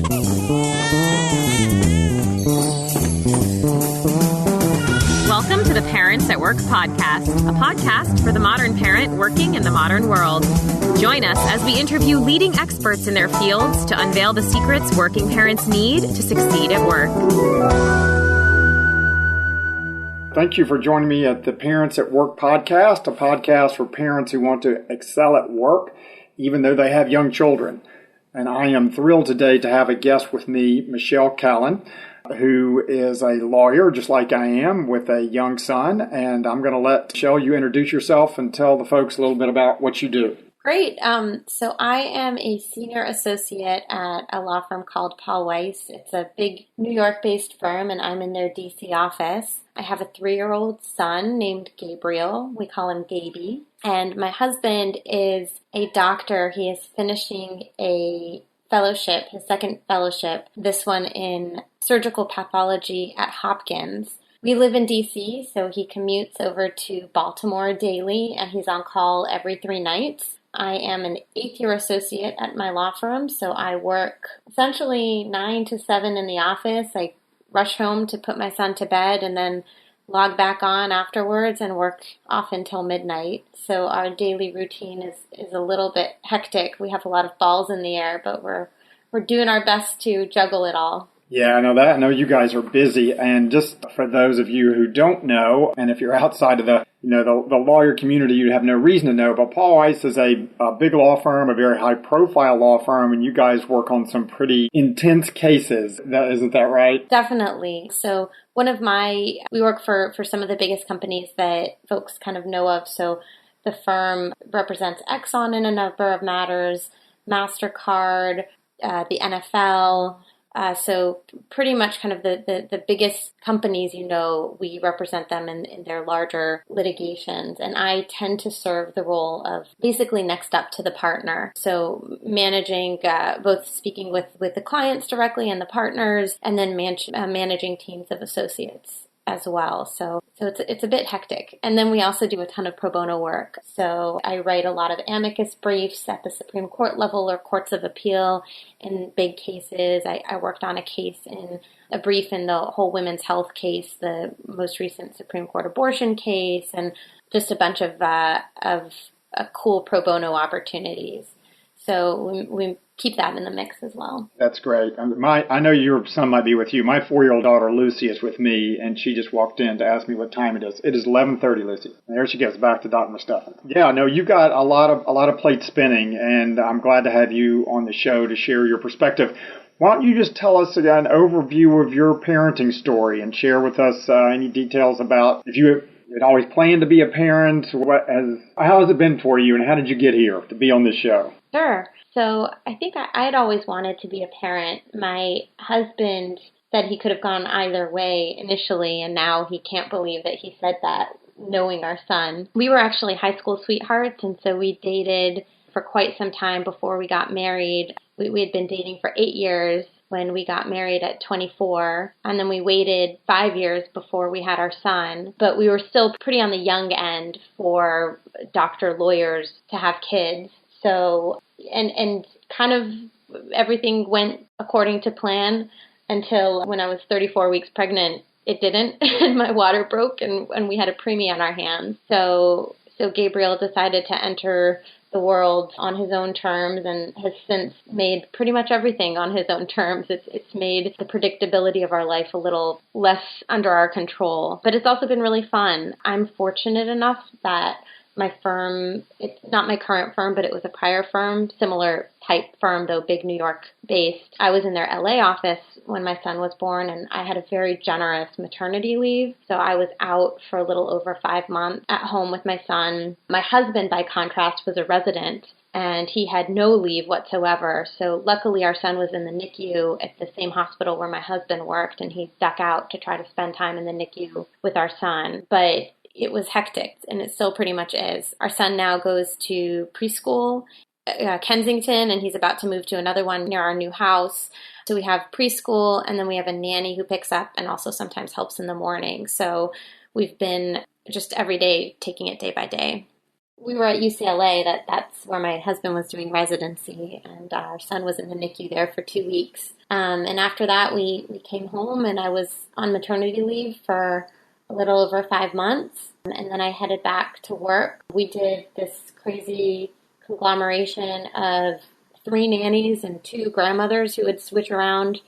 Welcome to the Parents at Work podcast, a podcast for the modern parent working in the modern world. Join us as we interview leading experts in their fields to unveil the secrets working parents need to succeed at work. Thank you for joining me at the Parents at Work podcast, a podcast for parents who want to excel at work, even though they have young children. And I am thrilled today to have a guest with me, Michelle Kallen, who is a lawyer, just like I am, with a young son. And I'm going to let Michelle, you introduce yourself and tell the folks a little bit about what you do. Great. So I am a senior associate at a law firm called Paul Weiss. It's a big New York-based firm, and I'm in their DC office. I have a 3-year-old son named Gabriel. We call him Gaby. And my husband is a doctor. He is finishing a fellowship, his second fellowship, this one in surgical pathology at Hopkins. We live in DC, so he commutes over to Baltimore daily, and he's on call every 3 nights. I am an 8th-year associate at my law firm, so I work essentially 9 to 7 in the office. I rush home to put my son to bed and then log back on afterwards and work off until midnight. So our daily routine is a little bit hectic. We have a lot of balls in the air, but we're doing our best to juggle it all. Yeah, I know that. I know you guys are busy. And just for those of you who don't know, and if you're outside of the lawyer community, you have no reason to know, but Paul Weiss is a big law firm, a very high-profile law firm, and you guys work on some pretty intense cases. Isn't that right? Definitely. So we work for some of the biggest companies that folks kind of know of. So the firm represents Exxon in a number of matters, MasterCard, the NFL. So pretty much kind of the biggest companies, we represent them in their larger litigations. And I tend to serve the role of basically next up to the partner. So managing, both speaking with the clients directly and the partners, and then managing teams of associates as well. So it's a bit hectic. And then we also do a ton of pro bono work. So I write a lot of amicus briefs at the Supreme Court level or courts of appeal in big cases. I worked on a brief in the whole women's health case, the most recent Supreme Court abortion case, and just a bunch of cool pro bono opportunities. So we keep that in the mix as well. That's great. I know your son might be with you. My 4-year-old daughter, Lucy, is with me, and she just walked in to ask me what time it is. It is 11:30, Lucy. And there she goes, back to Dr. Mustafa. Yeah, no, you've got a lot of plates spinning, and I'm glad to have you on the show to share your perspective. Why don't you just tell us an overview of your parenting story and share with us any details about if you had always planned to be a parent, how has it been for you, and how did you get here to be on this show? Sure. So I think I had always wanted to be a parent. My husband said he could have gone either way initially, and now he can't believe that he said that, knowing our son. We were actually high school sweethearts, and so we dated for quite some time before we got married. We had been dating for 8 years when we got married at 24, and then we waited 5 years before we had our son. But we were still pretty on the young end for doctor lawyers to have kids. So, and kind of everything went according to plan until when I was 34 weeks pregnant, it didn't, and my water broke, and we had a preemie on our hands. So Gabriel decided to enter the world on his own terms and has since made pretty much everything on his own terms. It's made the predictability of our life a little less under our control, but it's also been really fun. I'm fortunate enough that my firm, it's not my current firm, but it was a prior firm, similar type firm, though big New York based. I was in their LA office when my son was born, and I had a very generous maternity leave. So I was out for a little over 5 months at home with my son. My husband, by contrast, was a resident, and he had no leave whatsoever. So luckily our son was in the NICU at the same hospital where my husband worked, and he stuck out to try to spend time in the NICU with our son. But it was hectic, and it still pretty much is. Our son now goes to preschool, Kensington, and he's about to move to another one near our new house. So we have preschool, and then we have a nanny who picks up and also sometimes helps in the morning. So we've been just every day taking it day by day. we were at UCLA. That's where my husband was doing residency, and our son was in the NICU there for 2 weeks. And after that, we came home, and I was on maternity leave for a little over 5 months, and then I headed back to work. We did this crazy conglomeration of 3 nannies and 2 grandmothers who would switch around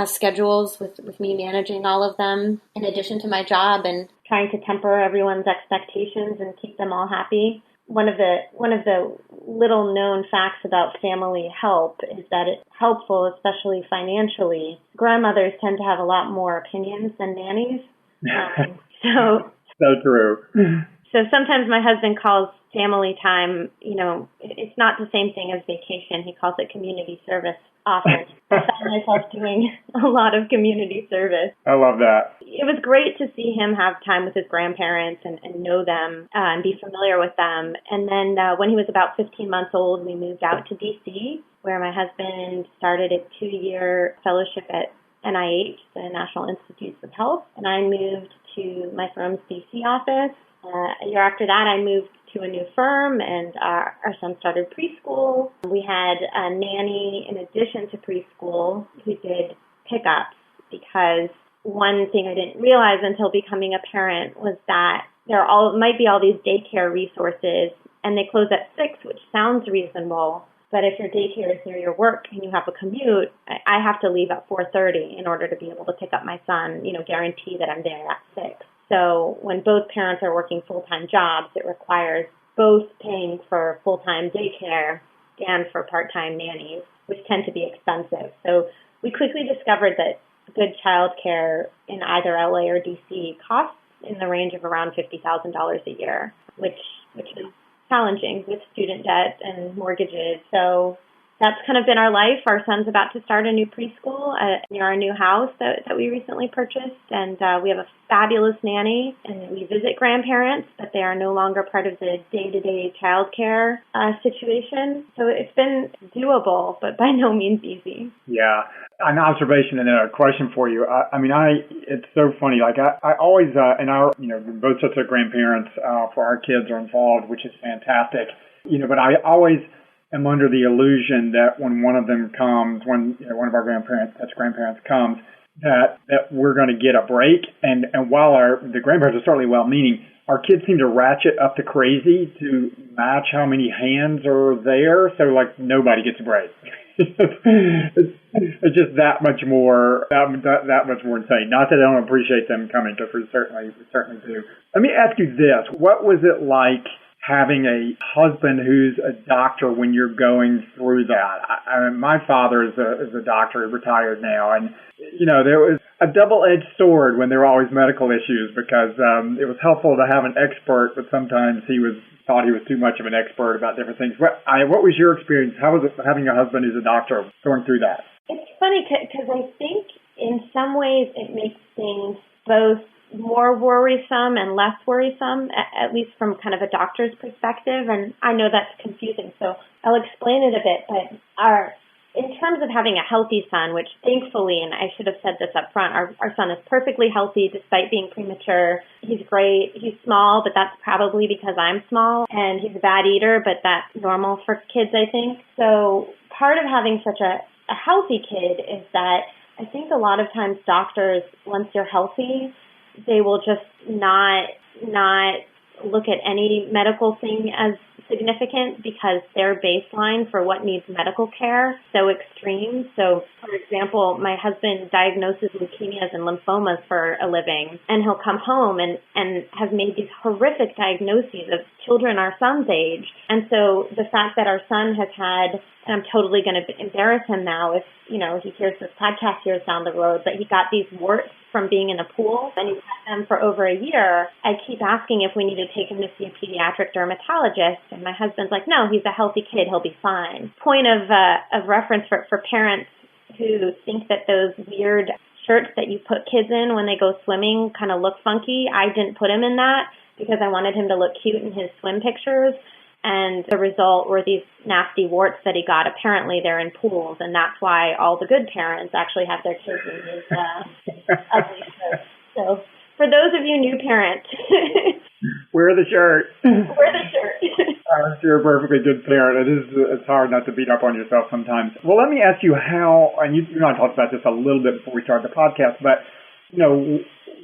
schedules with me managing all of them, in addition to my job and trying to temper everyone's expectations and keep them all happy. One of the little known facts about family help is that it's helpful, especially financially. Grandmothers tend to have a lot more opinions than nannies. So true. So sometimes my husband calls family time, it's not the same thing as vacation. He calls it community service often. I found myself doing a lot of community service. I love that. It was great to see him have time with his grandparents and know them and be familiar with them. And then when he was about 15 months old, we moved out to D.C., where my husband started a 2-year fellowship at NIH, the National Institutes of Health, and I moved to my firm's D.C. office. A year after that, I moved to a new firm, and our son started preschool. We had a nanny in addition to preschool who did pickups, because one thing I didn't realize until becoming a parent was that there might be all these daycare resources, and they close at 6, which sounds reasonable. But if your daycare is near your work and you have a commute, I have to leave at 4:30 in order to be able to pick up my son, guarantee that I'm there at 6. So when both parents are working full-time jobs, it requires both paying for full-time daycare and for part-time nannies, which tend to be expensive. So we quickly discovered that good childcare in either LA or DC costs in the range of around $50,000 a year, which is challenging with student debt and mortgages. So that's kind of been our life. Our son's about to start a new preschool near our new house that we recently purchased, and we have a fabulous nanny, and we visit grandparents, but they are no longer part of the day-to-day childcare situation. So it's been doable, but by no means easy. Yeah. An observation and then a question for you. It's so funny. Like I always, both sets of grandparents for our kids are involved, which is fantastic. But I always am under the illusion that when one of them comes, when one of our grandparents comes, that we're going to get a break. And while the grandparents are certainly well-meaning, our kids seem to ratchet up to crazy to match how many hands are there. So like nobody gets a break. It's just that much more insane. Not that I don't appreciate them coming, because we certainly do. Let me ask you this: what was it like having a husband who's a doctor when you're going through that? My father is a doctor, retired now, and there was a double-edged sword when there were always medical issues, because it was helpful to have an expert, but sometimes thought he was too much of an expert about different things. What was your experience? How was it having a husband who's a doctor going through that? It's funny because I think in some ways it makes things both more worrisome and less worrisome, at least from kind of a doctor's perspective. And I know that's confusing, so I'll explain it a bit. But in terms of having a healthy son, which thankfully, and I should have said this up front, our son is perfectly healthy despite being premature. He's great. He's small, but that's probably because I'm small. And he's a bad eater, but that's normal for kids, I think. So part of having such a healthy kid is that I think a lot of times doctors, once you're healthy, they will just not look at any medical thing as significant, because their baseline for what needs medical care is so extreme. So, for example, my husband diagnoses leukemias and lymphomas for a living, and he'll come home and has made these horrific diagnoses of children our son's age. And so the fact that our son has had, and I'm totally going to embarrass him now if, he hears this podcast years down the road, but he got these warts from being in a pool, and he's had them for over a year. I keep asking if we need to take him to see a pediatric dermatologist, and my husband's like, no, he's a healthy kid, he'll be fine. Point of reference for parents who think that those weird shirts that you put kids in when they go swimming kind of look funky. I didn't put him in that because I wanted him to look cute in his swim pictures. And the result were these nasty warts that he got. Apparently they're in pools, and that's why all the good parents actually have their kids in these ugly shirts. So for those of you new parents, wear the shirt. Wear the shirt. You're a perfectly good parent. It's hard not to beat up on yourself sometimes. Well, let me ask you how, and you and I talked about this a little bit before we started the podcast, but,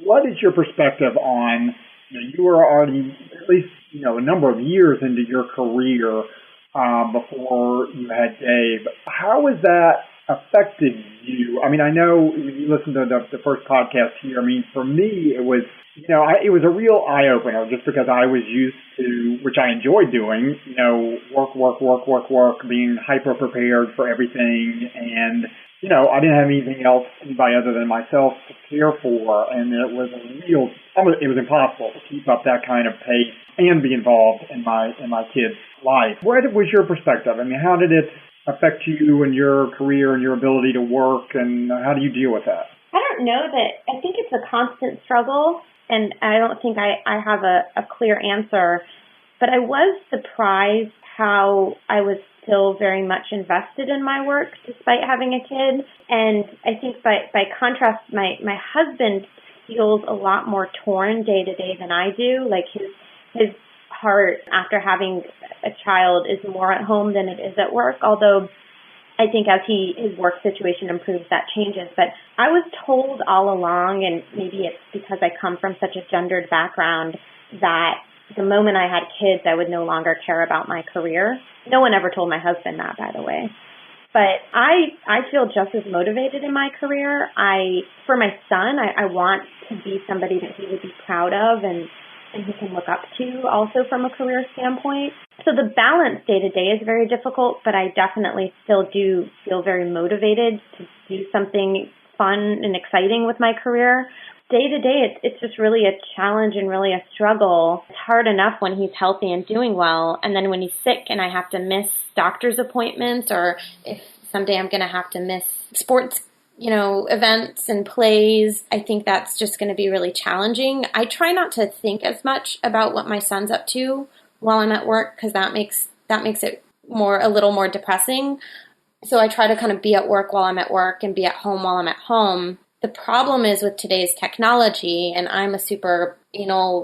what is your perspective on, you were already at least, a number of years into your career before you had Dave. How has that affected you? I mean, I know you listened to the first podcast here. I mean, for me, it was, it was a real eye-opener just because I was used to, which I enjoyed doing, work, being hyper-prepared for everything. And, I didn't have anything else, anybody other than myself to care for. And it was it was impossible to keep up that kind of pace and be involved in my kid's life. What was your perspective? I mean, how did it affect you and your career and your ability to work, and how do you deal with that? I don't know that. I think it's a constant struggle, and I don't think I have a clear answer, but I was surprised how I was still very much invested in my work despite having a kid. And I think by contrast, my husband feels a lot more torn day to day than I do. Like his heart after having a child is more at home than it is at work, although I think as his work situation improves, that changes. But I was told all along, and maybe it's because I come from such a gendered background, that the moment I had kids, I would no longer care about my career. No one ever told my husband that, by the way. But I feel just as motivated in my career. For my son, I want to be somebody that he would be proud of and he can look up to also from a career standpoint. So the balance day to day is very difficult, but I definitely still do feel very motivated to do something fun and exciting with my career. Day to day, it's just really a challenge and really a struggle. It's hard enough when he's healthy and doing well, and then when he's sick and I have to miss doctor's appointments, or if someday I'm going to have to miss sports events and plays, I think that's just going to be really challenging. I try not to think as much about what my son's up to while I'm at work, because that makes it a little more depressing. So I try to kind of be at work while I'm at work and be at home while I'm at home. The problem is with today's technology, and I'm a super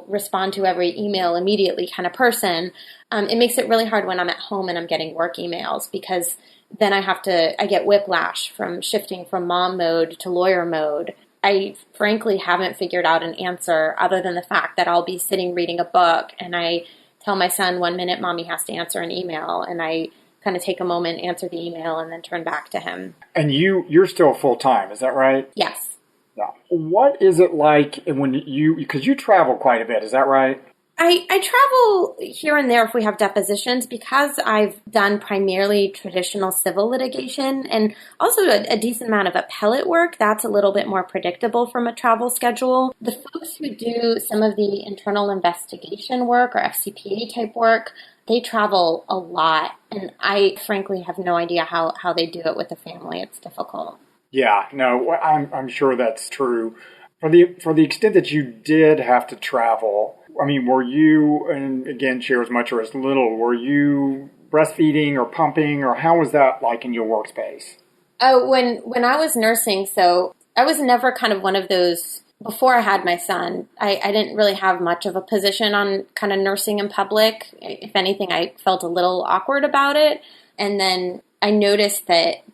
respond to every email immediately kind of person, it makes it really hard when I'm at home and I'm getting work emails, because then I get whiplash from shifting from mom mode to lawyer mode. I frankly haven't figured out an answer other than the fact that I'll be sitting reading a book and I tell my son 1 minute, mommy has to answer an email, and I kind of take a moment, answer the email, and then turn back to him. And you're still full-time, is that right? Yes. Yeah. What is it like because you travel quite a bit, is that right? I travel here and there if we have depositions, because I've done primarily traditional civil litigation and also a decent amount of appellate work. That's a little bit more predictable from a travel schedule. The folks who do some of the internal investigation work or FCPA type work, they travel a lot. And I frankly have no idea how they do it with a family. It's difficult. Yeah, no, I'm sure that's true. For the extent that you did have to travel, I mean, were you, and again, share as much or as little, were you breastfeeding or pumping, or how was that like in your workspace? Oh, when I was nursing, so I was never kind of one of those, before I had my son, I didn't really have much of a position on kind of nursing in public. If anything, I felt a little awkward about it. And then I noticed that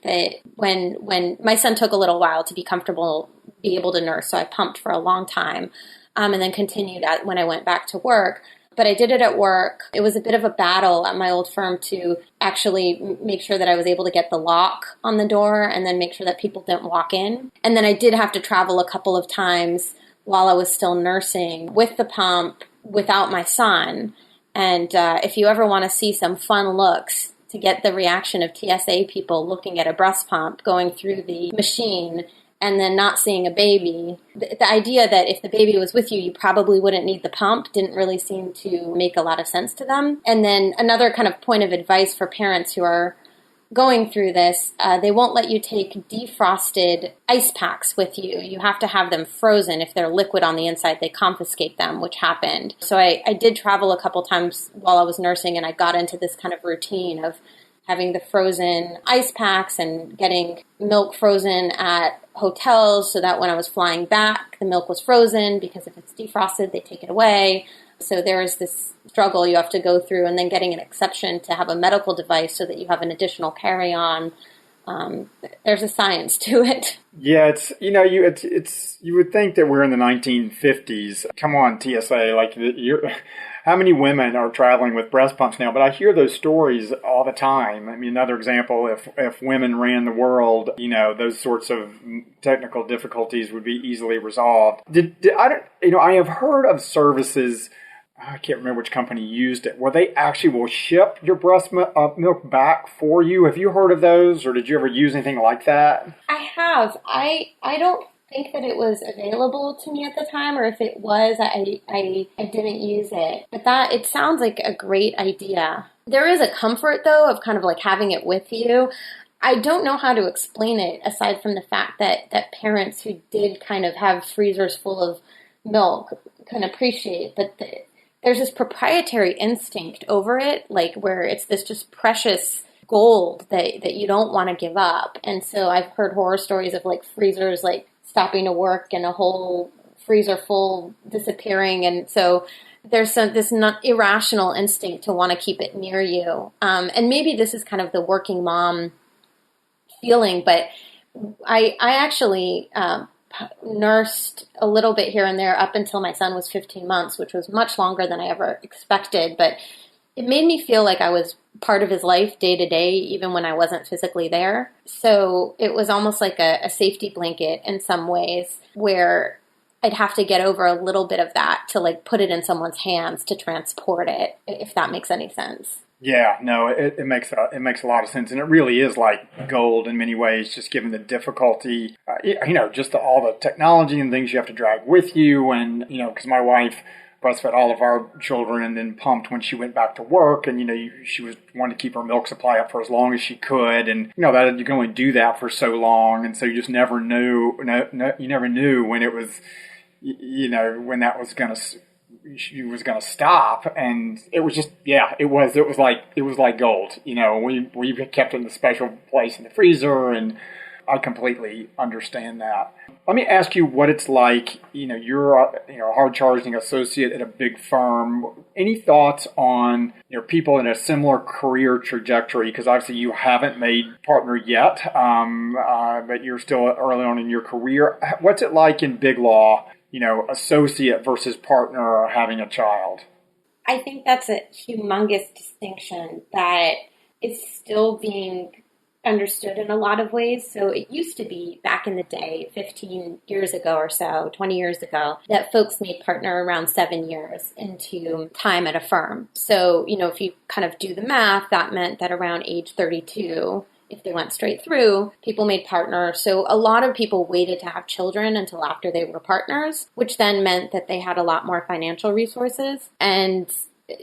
when my son took a little while to be comfortable, be able to nurse, so I pumped for a long time, and then continued when I went back to work. But I did it at work. It was a bit of a battle at my old firm to actually make sure that I was able to get the lock on the door and then make sure that people didn't walk in. And then I did have to travel a couple of times while I was still nursing with the pump without my son. And if you ever want to see some fun looks, to get the reaction of TSA people looking at a breast pump going through the machine and then not seeing a baby, the idea that if the baby was with you, you probably wouldn't need the pump didn't really seem to make a lot of sense to them. And then another kind of point of advice for parents who are going through this, they won't let you take defrosted ice packs with you. You have to have them frozen. If they're liquid on the inside, they confiscate them, which happened. So I did travel a couple times while I was nursing, and I got into this kind of routine of having the frozen ice packs and getting milk frozen at hotels so that when I was flying back, the milk was frozen, because if it's defrosted, they take it away. So there is this struggle you have to go through, and then getting an exception to have a medical device so that you have an additional carry-on. There's a science to it. Yeah, you would think that we're in the 1950s. Come on, TSA, how many women are traveling with breast pumps now? But I hear those stories all the time. I mean, another example, if women ran the world, those sorts of technical difficulties would be easily resolved. I have heard of services, I can't remember which company used it, where they actually will ship your breast milk back for you. Have you heard of those, or did you ever use anything like that? I have. I don't think that it was available to me at the time, or if it was, I didn't use it. But it sounds like a great idea. There is a comfort, though, of kind of like having it with you. I don't know how to explain it, aside from the fact that parents who did kind of have freezers full of milk can appreciate, but there's this proprietary instinct over it, like where it's this just precious gold that you don't want to give up. And so I've heard horror stories of like freezers like stopping to work and a whole freezer full disappearing. And so there's this not irrational instinct to want to keep it near you. And maybe this is kind of the working mom feeling, but I actually nursed a little bit here and there up until my son was 15 months, which was much longer than I ever expected. But it made me feel like I was part of his life day to day, even when I wasn't physically there. So it was almost like a safety blanket in some ways, where I'd have to get over a little bit of that to like put it in someone's hands to transport it, if that makes any sense. Yeah, no, it makes a lot of sense, and it really is like gold in many ways, just given the difficulty, just all the technology and things you have to drag with you, and because my wife breastfed all of our children and then pumped when she went back to work, and she was wanting to keep her milk supply up for as long as she could, and that you can only do that for so long, and so you just never knew, you never knew when it was, when that was gonna. She was going to stop, and it was just, it was like gold. We kept it in a special place in the freezer, and I completely understand that. Let me ask you what it's like. You're a hard-charging associate at a big firm. Any thoughts on people in a similar career trajectory? Because obviously you haven't made partner yet, but you're still early on in your career. What's it like in big law? Associate versus partner or having a child? I think that's a humongous distinction that is still being understood in a lot of ways. So it used to be back in the day, 15 years ago or so, 20 years ago, that folks made partner around 7 years into time at a firm. So, if you kind of do the math, that meant that around age 32, if they went straight through, people made partner. So a lot of people waited to have children until after they were partners, which then meant that they had a lot more financial resources. And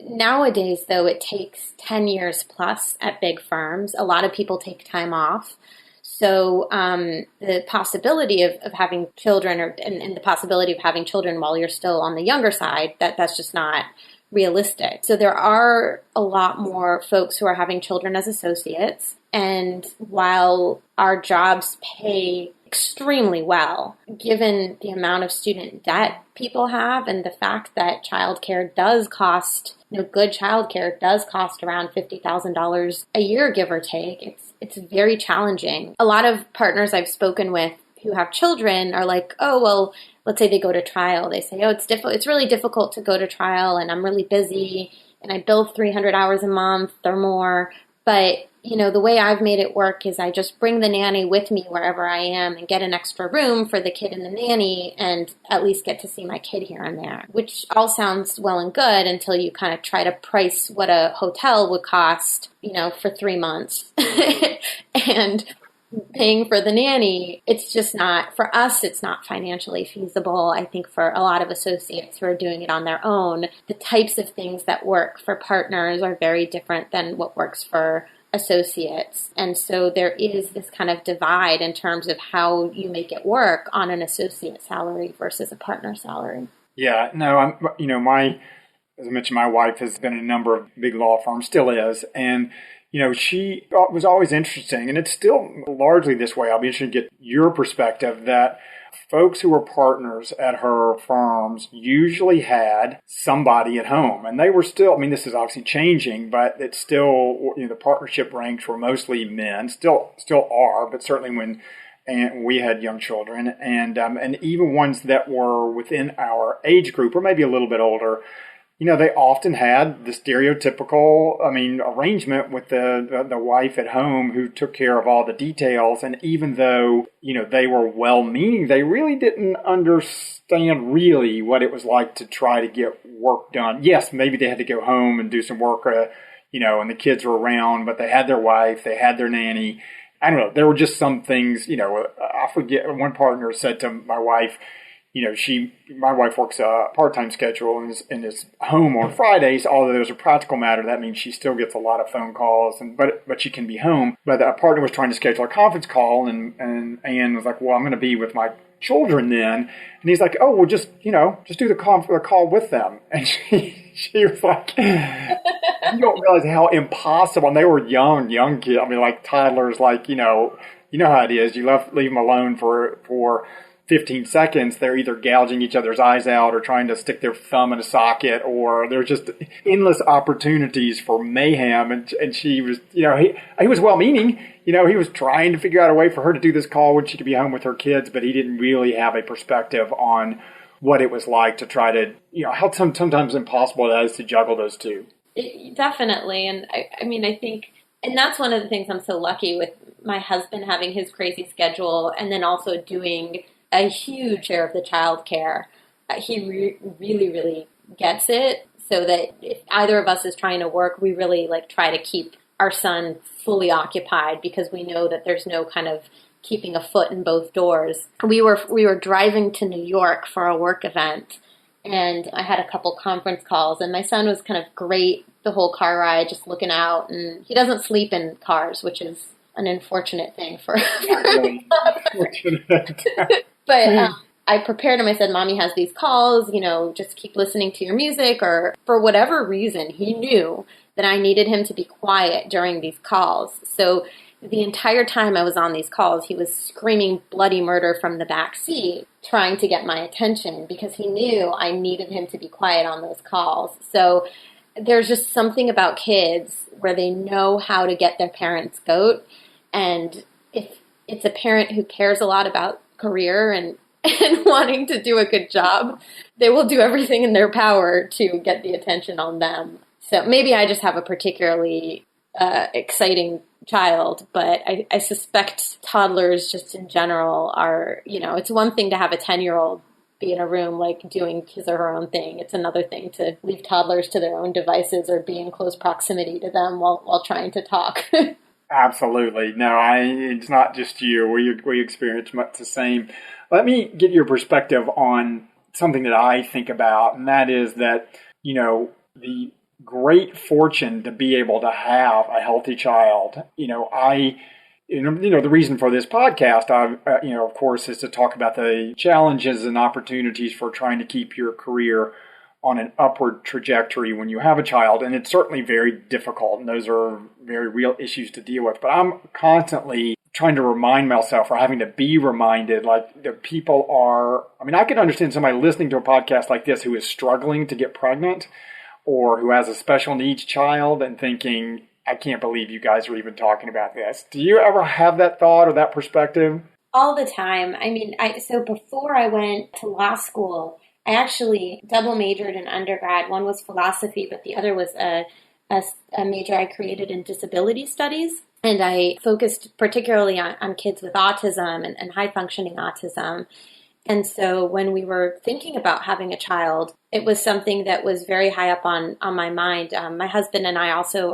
nowadays, though, it takes 10 years plus at big firms. A lot of people take time off. So the possibility of having children and the possibility of having children while you're still on the younger side, that's just not realistic. So there are a lot more folks who are having children as associates. And while our jobs pay extremely well, given the amount of student debt people have and the fact that childcare does cost, good childcare does cost around $50,000 a year, give or take, it's very challenging. A lot of partners I've spoken with who have children are like, oh, well, let's say they go to trial. They say, oh, it's really difficult to go to trial, and I'm really busy, and I bill 300 hours a month or more. But, the way I've made it work is I just bring the nanny with me wherever I am and get an extra room for the kid and the nanny and at least get to see my kid here and there, which all sounds well and good until you kind of try to price what a hotel would cost, for 3 months. And paying for the nanny, it's just not, for us, it's not financially feasible. I think for a lot of associates who are doing it on their own, the types of things that work for partners are very different than what works for associates. And so there is this kind of divide in terms of how you make it work on an associate salary versus a partner salary. Yeah, no, as I mentioned, my wife has been in a number of big law firms, still is, and she was always interesting, and it's still largely this way. I'll be interested to get your perspective that folks who were partners at her firms usually had somebody at home, and they were still, this is obviously changing, but it's still, the partnership ranks were mostly men, still are, but certainly when we had young children, and even ones that were within our age group or maybe a little bit older, they often had the stereotypical, arrangement with the wife at home who took care of all the details. And even though, they were well-meaning, they really didn't understand really what it was like to try to get work done. Yes, maybe they had to go home and do some work, and the kids were around, but they had their wife, they had their nanny. I don't know. There were just some things, I forget. One partner said to my wife, my wife works a part-time schedule and is home on Fridays, although there's a practical matter. That means she still gets a lot of phone calls, but she can be home. But a partner was trying to schedule a conference call, and Anne was like, well, I'm going to be with my children then. And he's like, oh, well, just do the call with them. And she was like, you don't realize how impossible. And they were young kids. Like toddlers, like, you know how it is. You leave them alone for 15 seconds, they're either gouging each other's eyes out or trying to stick their thumb in a socket, or there's just endless opportunities for mayhem. And she was, he was well-meaning. He was trying to figure out a way for her to do this call when she could be home with her kids, but he didn't really have a perspective on what it was like to try to, how sometimes impossible it is to juggle those two. Definitely. And I think, and that's one of the things I'm so lucky with my husband having his crazy schedule and then also doing a huge share of the child care. He really, really gets it, so that if either of us is trying to work, we really try to keep our son fully occupied, because we know that there's no kind of keeping a foot in both doors. We were driving to New York for a work event, and I had a couple conference calls, and my son was kind of great the whole car ride, just looking out, and he doesn't sleep in cars, which is an unfortunate thing for But I prepared him. I said, Mommy has these calls, just keep listening to your music. Or for whatever reason, he knew that I needed him to be quiet during these calls. So the entire time I was on these calls, he was screaming bloody murder from the back seat, trying to get my attention, because he knew I needed him to be quiet on those calls. So there's just something about kids where they know how to get their parent's goat. And if it's a parent who cares a lot about career and wanting to do a good job, they will do everything in their power to get the attention on them. So maybe I just have a particularly exciting child, but I suspect toddlers just in general are, it's one thing to have a 10-year-old be in a room doing his or her own thing. It's another thing to leave toddlers to their own devices or be in close proximity to them while trying to talk. Absolutely. No, it's not just you. We experience much the same. Let me get your perspective on something that I think about, and that is that, the great fortune to be able to have a healthy child. The reason for this podcast, of course, is to talk about the challenges and opportunities for trying to keep your career on an upward trajectory when you have a child. And it's certainly very difficult, and those are very real issues to deal with. But I'm constantly trying to remind myself, or having to be reminded, that people are, I can understand somebody listening to a podcast like this who is struggling to get pregnant or who has a special needs child and thinking, I can't believe you guys are even talking about this. Do you ever have that thought or that perspective? All the time. So before I went to law school, I actually double majored in undergrad. One was philosophy, but the other was a major I created in disability studies. And I focused particularly on kids with autism and high-functioning autism. And so when we were thinking about having a child, it was something that was very high up on my mind. My husband and I also,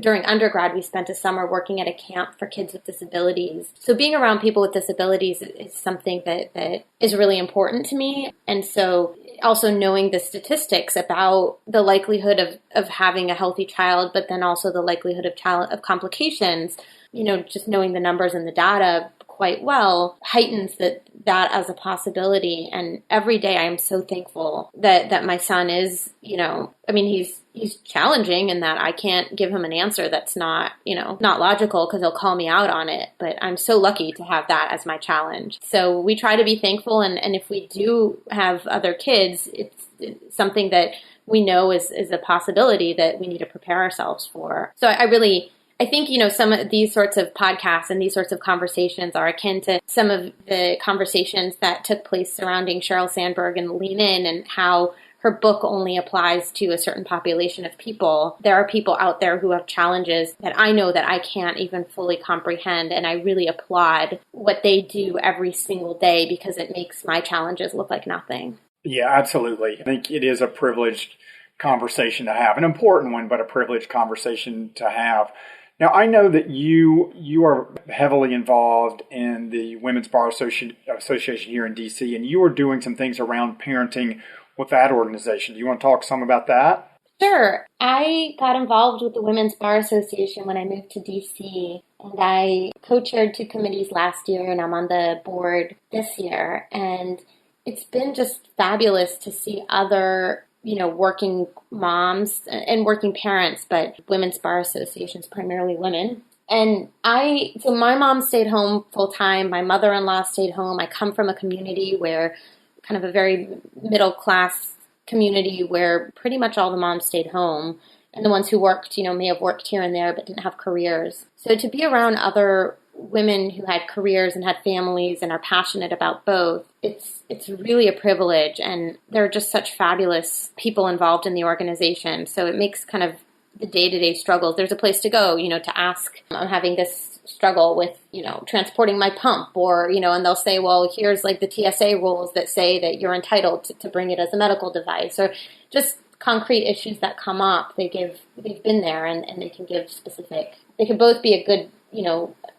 during undergrad, we spent a summer working at a camp for kids with disabilities. So being around people with disabilities is something that is really important to me. And so also knowing the statistics about the likelihood of having a healthy child, but then also the likelihood of complications, just knowing the numbers and the data quite well heightens that as a possibility. And every day I am so thankful that my son is, he's challenging in that I can't give him an answer that's not logical, because he'll call me out on it. But I'm so lucky to have that as my challenge. So we try to be thankful. And if we do have other kids, it's something that we know is a possibility that we need to prepare ourselves for. So I think, some of these sorts of podcasts and these sorts of conversations are akin to some of the conversations that took place surrounding Sheryl Sandberg and Lean In, and how her book only applies to a certain population of people. There are people out there who have challenges that I know that I can't even fully comprehend, and I really applaud what they do every single day, because it makes my challenges look like nothing. Yeah, absolutely. I think it is a privileged conversation to have, an important one, but a privileged conversation to have. Now, I know that you are heavily involved in the Women's Bar Association here in D.C., and you are doing some things around parenting with that organization. Do you want to talk some about that? Sure. I got involved with the Women's Bar Association when I moved to D.C., and I co-chaired 2 committees last year, and I'm on the board this year. And it's been just fabulous to see other working moms and working parents, but Women's Bar Associations, primarily women. And so my mom stayed home full time. My mother-in-law stayed home. I come from a community where kind of a very middle class community where pretty much all the moms stayed home. And the ones who worked, may have worked here and there, but didn't have careers. So to be around other women who had careers and had families and are passionate about both, it's really a privilege, and there are just such fabulous people involved in the organization. So it makes kind of the day-to-day struggles. There's a place to go, to ask, I'm having this struggle with, transporting my pump, or, and they'll say, well, here's like the TSA rules that say that you're entitled to bring it as a medical device, or just concrete issues that come up. They've been there, and they can give specific, they can both be a good,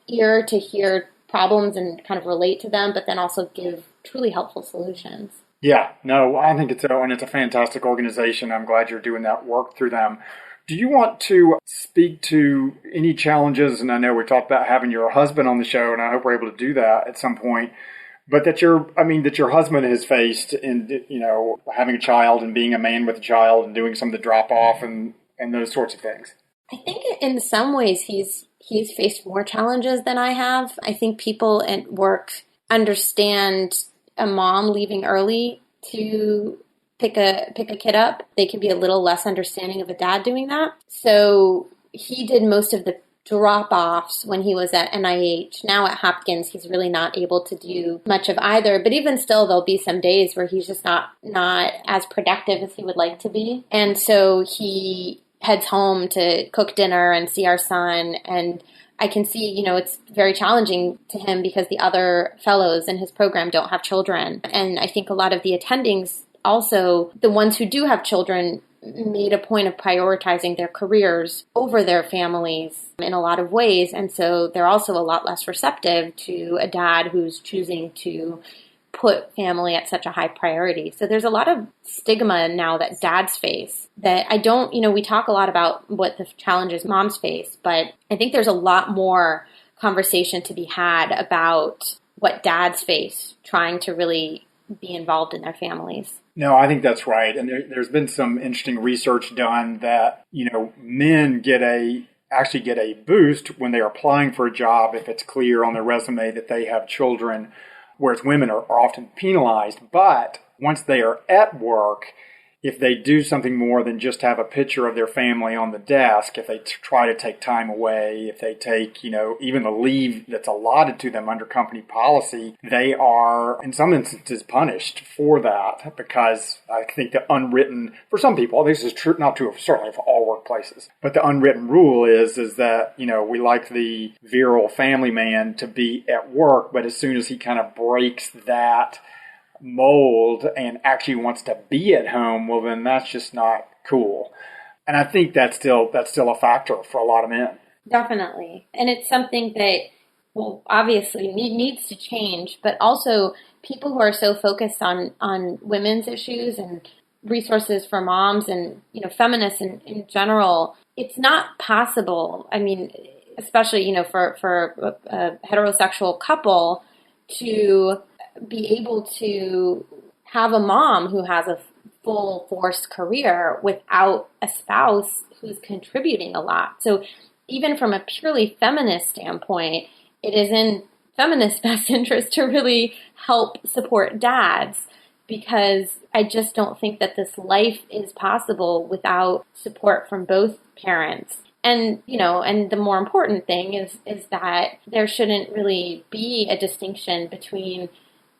ear to hear problems and kind of relate to them, but then also give truly helpful solutions. Yeah, no, I think it's a fantastic organization. I'm glad you're doing that work through them. Do you want to speak to any challenges? And I know we talked about having your husband on the show, and I hope we're able to do that at some point. But that your husband has faced in, having a child and being a man with a child and doing some of the drop off and those sorts of things. I think in some ways he's faced more challenges than I have. I think people at work understand a mom leaving early to pick a kid up. They can be a little less understanding of a dad doing that. So he did most of the drop-offs when he was at NIH. Now at Hopkins, he's really not able to do much of either. But even still, there'll be some days where he's just not as productive as he would like to be. And so he heads home to cook dinner and see our son. And I can see, it's very challenging to him because the other fellows in his program don't have children. And I think a lot of the attendings, also the ones who do have children, made a point of prioritizing their careers over their families in a lot of ways. And so they're also a lot less receptive to a dad who's choosing to put family at such a high priority. So there's a lot of stigma now that dads face that I don't, we talk a lot about what the challenges moms face, but I think there's a lot more conversation to be had about what dads face trying to really be involved in their families. No, I think that's right. And there's been some interesting research done that, men actually get a boost when they're applying for a job if it's clear on their resume that they have children, whereas women are often penalized. But once they are at work, if they do something more than just have a picture of their family on the desk, if they try to take time away, if they take, even the leave that's allotted to them under company policy, they are, in some instances, punished for that, because I think the unwritten, for some people, this is true, not true certainly for all workplaces, but the unwritten rule is that, we like the virile family man to be at work, but as soon as he kind of breaks that mold and actually wants to be at home, well, then that's just not cool. And I think that's still a factor for a lot of men. Definitely. And it's something that, well, obviously needs to change, but also people who are so focused on women's issues and resources for moms and, feminists in general, it's not possible. I mean, especially, for a heterosexual couple to be able to have a mom who has a full force career without a spouse who's contributing a lot. So even from a purely feminist standpoint, it is in feminist best interest to really help support dads, because I just don't think that this life is possible without support from both parents. And, and the more important thing is that there shouldn't really be a distinction between,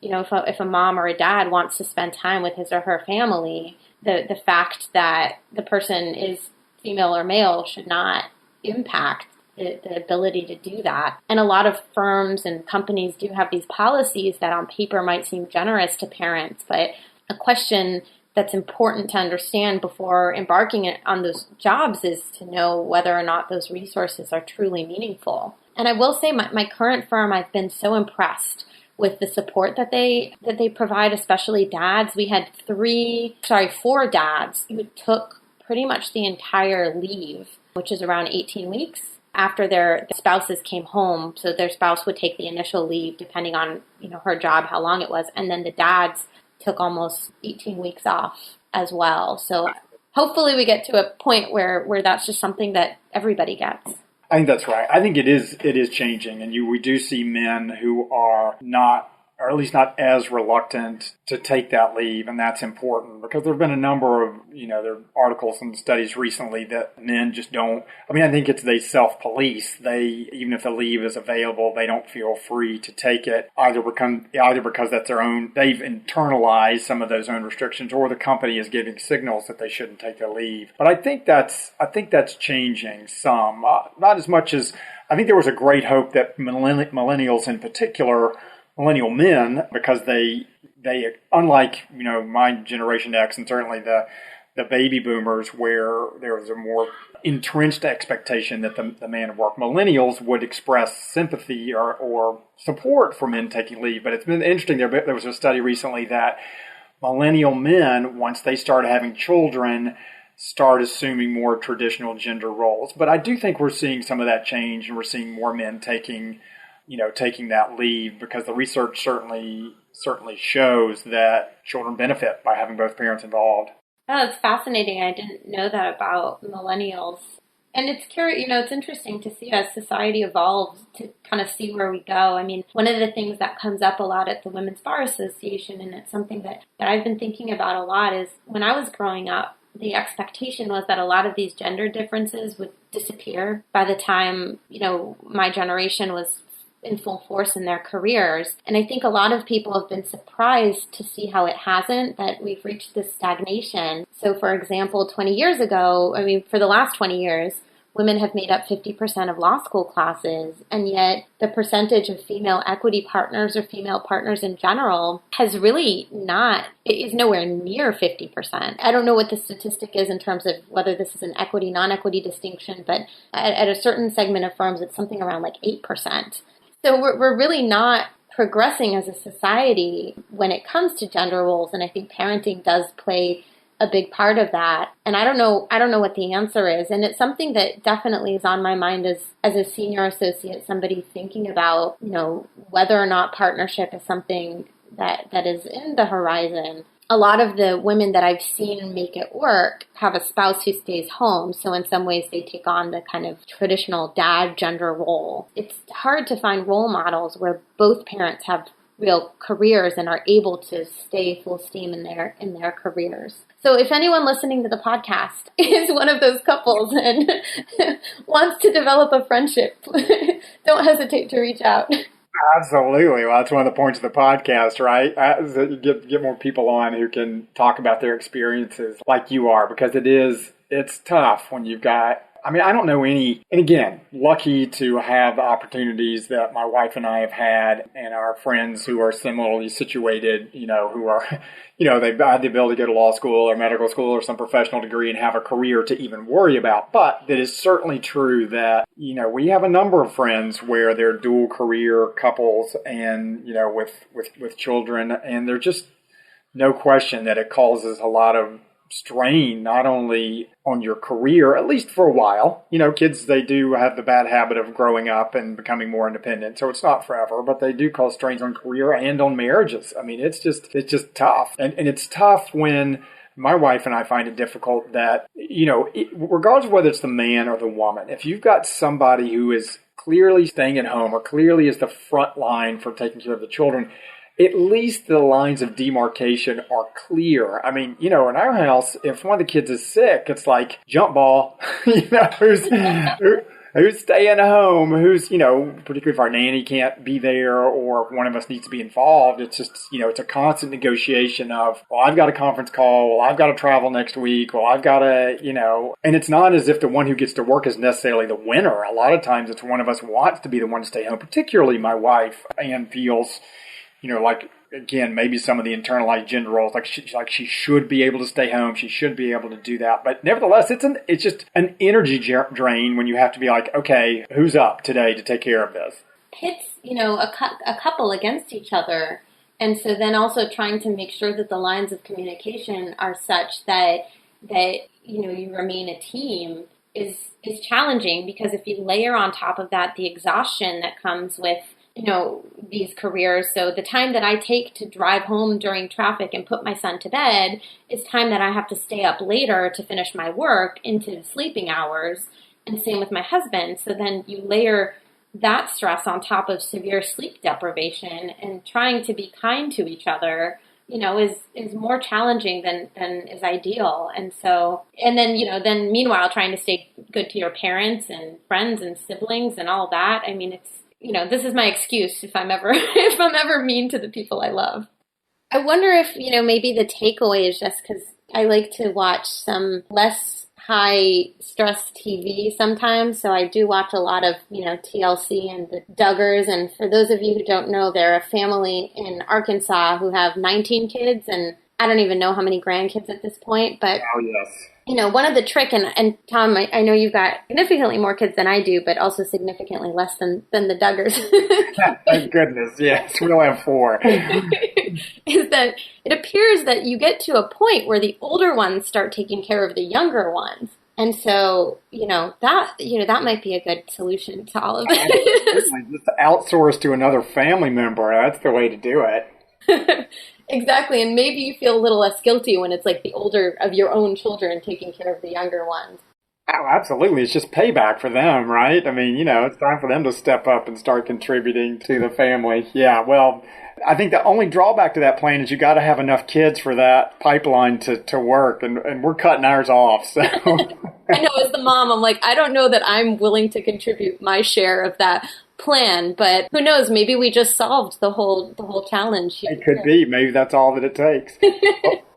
if a mom or a dad wants to spend time with his or her family, the fact that the person is female or male should not impact the ability to do that. And a lot of firms and companies do have these policies that on paper might seem generous to parents, but a question that's important to understand before embarking on those jobs is to know whether or not those resources are truly meaningful. And I will say my current firm, I've been so impressed with the support that they provide, especially dads. We had 4 dads who took pretty much the entire leave, which is around 18 weeks, after their spouses came home. So their spouse would take the initial leave depending on, her job, how long it was. And then the dads took almost 18 weeks off as well. So hopefully we get to a point where that's just something that everybody gets. I think that's right. I think it is changing, and we do see men who are not, or at least not as reluctant to take that leave, and that's important because there have been a number of, there are articles and studies recently that men just don't, I think they self-police. Even if the leave is available, they don't feel free to take it, either because that's their own, they've internalized some of those own restrictions, or the company is giving signals that they shouldn't take the leave. But I think that's changing some, not as much as, I think there was a great hope that millennials in particular, millennial men, because they unlike my generation X and certainly the baby boomers, where there was a more entrenched expectation that the man would work. Millennials would express sympathy or support for men taking leave, but it's been interesting. There was a study recently that millennial men, once they started having children, start assuming more traditional gender roles. But I do think we're seeing some of that change, and we're seeing more men taking that leave, because the research certainly shows that children benefit by having both parents involved. Oh, it's fascinating. I didn't know that about millennials. And it's curious, it's interesting to see as society evolves to kind of see where we go. One of the things that comes up a lot at the Women's Bar Association, and it's something that I've been thinking about a lot, is when I was growing up, the expectation was that a lot of these gender differences would disappear by the time, my generation was in full force in their careers. And I think a lot of people have been surprised to see how it hasn't, that we've reached this stagnation. So for example, 20 years ago, for the last 20 years, women have made up 50% of law school classes, and yet the percentage of female equity partners or female partners in general is nowhere near 50%. I don't know what the statistic is in terms of whether this is an equity, non-equity distinction, but at a certain segment of firms, it's something around 8%. So we're really not progressing as a society when it comes to gender roles, and I think parenting does play a big part of that. And I don't know what the answer is, and it's something that definitely is on my mind as a senior associate, somebody thinking about whether or not partnership is something that is in the horizon. A lot of the women that I've seen make it work have a spouse who stays home, so in some ways they take on the kind of traditional dad gender role. It's hard to find role models where both parents have real careers and are able to stay full steam in their careers. So if anyone listening to the podcast is one of those couples and wants to develop a friendship, don't hesitate to reach out. Absolutely. Well, that's one of the points of the podcast, right? Get more people on who can talk about their experiences like you are, because it's tough when you've got, I don't know any, and again, lucky to have the opportunities that my wife and I have had, and our friends who are similarly situated, who are, they've had the ability to go to law school or medical school or some professional degree and have a career to even worry about. But it is certainly true that, we have a number of friends where they're dual career couples and, with children, and there's just no question that it causes a lot of strain not only on your career, at least for a while. Kids, they do have the bad habit of growing up and becoming more independent. So it's not forever, but they do cause strains on career and on marriages. I mean, it's just tough. And it's tough when my wife and I find it difficult that, regardless of whether it's the man or the woman, if you've got somebody who is clearly staying at home or clearly is the front line for taking care of the children, at least the lines of demarcation are clear. I mean, in our house, if one of the kids is sick, it's like jump ball, who's staying home, who's, particularly if our nanny can't be there or if one of us needs to be involved, it's just, it's a constant negotiation of, well, I've got a conference call, well, I've got to travel next week, well, I've got to, and it's not as if the one who gets to work is necessarily the winner. A lot of times it's one of us wants to be the one to stay home, particularly my wife, Anne, feels, like, again, maybe some of the internalized gender roles, like she should be able to stay home. She should be able to do that. But nevertheless, it's just an energy drain when you have to be like, okay, who's up today to take care of this? Pits, a couple against each other. And so then also trying to make sure that the lines of communication are such that you remain a team is challenging, because if you layer on top of that the exhaustion that comes with these careers. So the time that I take to drive home during traffic and put my son to bed is time that I have to stay up later to finish my work into the sleeping hours. And same with my husband. So then you layer that stress on top of severe sleep deprivation, and trying to be kind to each other, is more challenging than is ideal. And so, and then, then meanwhile, trying to stay good to your parents and friends and siblings and all that. I mean, it's, this is my excuse if I'm ever mean to the people I love. I wonder if, maybe the takeaway is just because I like to watch some less high stress TV sometimes. So I do watch a lot of, TLC and the Duggars. And for those of you who don't know, they're a family in Arkansas who have 19 kids, and I don't even know how many grandkids at this point, but oh yes. One of the trick, and Tom, I know you've got significantly more kids than I do, but also significantly less than the Duggars. Thank goodness, yes, we only have 4. Is that it appears that you get to a point where the older ones start taking care of the younger ones. And so, that might be a good solution to all of this. Just outsource to another family member. That's the way to do it. Exactly. And maybe you feel a little less guilty when it's like the older of your own children taking care of the younger ones. Oh, absolutely. It's just payback for them, right? I mean, it's time for them to step up and start contributing to the family. Yeah, well, I think the only drawback to that plan is you got to have enough kids for that pipeline to work, and we're cutting ours off. So I know, as the mom, I'm like, I don't know that I'm willing to contribute my share of that plan, but who knows, maybe we just solved the whole challenge here. It could be. Maybe that's all that it takes.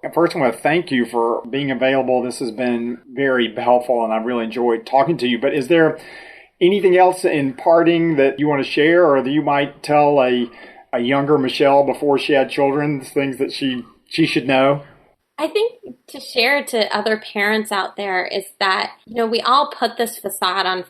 Well, first, I want to thank you for being available. This has been very helpful, and I've really enjoyed talking to you. But is there anything else in parting that you want to share, or that you might tell a younger Michelle before she had children, things that she should know? I think to share to other parents out there is that, we all put this facade on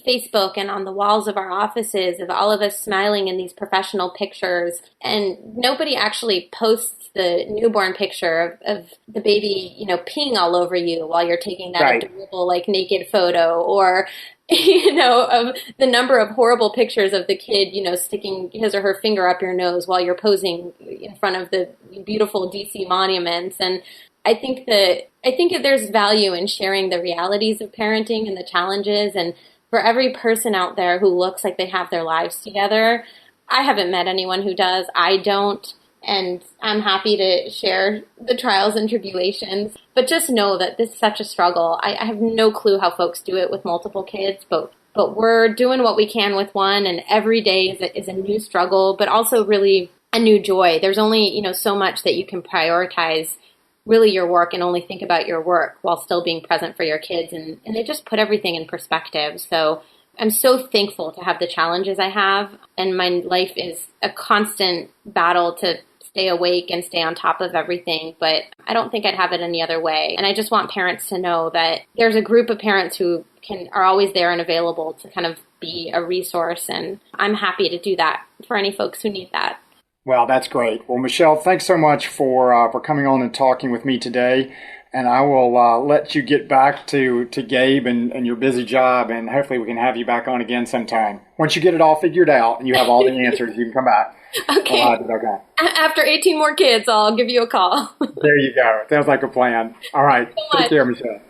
Facebook and on the walls of our offices of all of us smiling in these professional pictures, and nobody actually posts the newborn picture of the baby, peeing all over you while you're taking that right. adorable, naked photo, or of the number of horrible pictures of the kid, sticking his or her finger up your nose while you're posing in front of the beautiful DC monuments. And I think there's value in sharing the realities of parenting and the challenges. And for every person out there who looks like they have their lives together, I haven't met anyone who does. I don't. And I'm happy to share the trials and tribulations. But just know that this is such a struggle. I have no clue how folks do it with multiple kids, but we're doing what we can with one. And every day is a new struggle, but also really a new joy. There's only, so much that you can prioritize really your work and only think about your work while still being present for your kids. And they just put everything in perspective. So I'm so thankful to have the challenges I have. And my life is a constant battle to stay awake and stay on top of everything, but I don't think I'd have it any other way. And I just want parents to know that there's a group of parents who are always there and available to kind of be a resource, and I'm happy to do that for any folks who need that. Well, that's great. Well, Michelle, thanks so much for coming on and talking with me today. And I will let you get back to Gabe and your busy job, and hopefully we can have you back on again sometime. Once you get it all figured out and you have all the answers, you can come back. Okay. Okay. After 18 more kids, I'll give you a call. There you go. Sounds like a plan. All right. Take care, Michelle.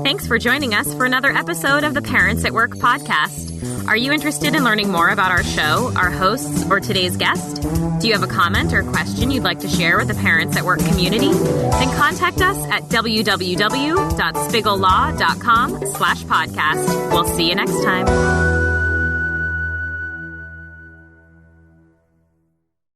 Thanks for joining us for another episode of the Parents at Work podcast. Are you interested in learning more about our show, our hosts, or today's guest? Do you have a comment or question you'd like to share with the Parents at Work community? Then contact us at www.spigellaw.com/podcast. We'll see you next time.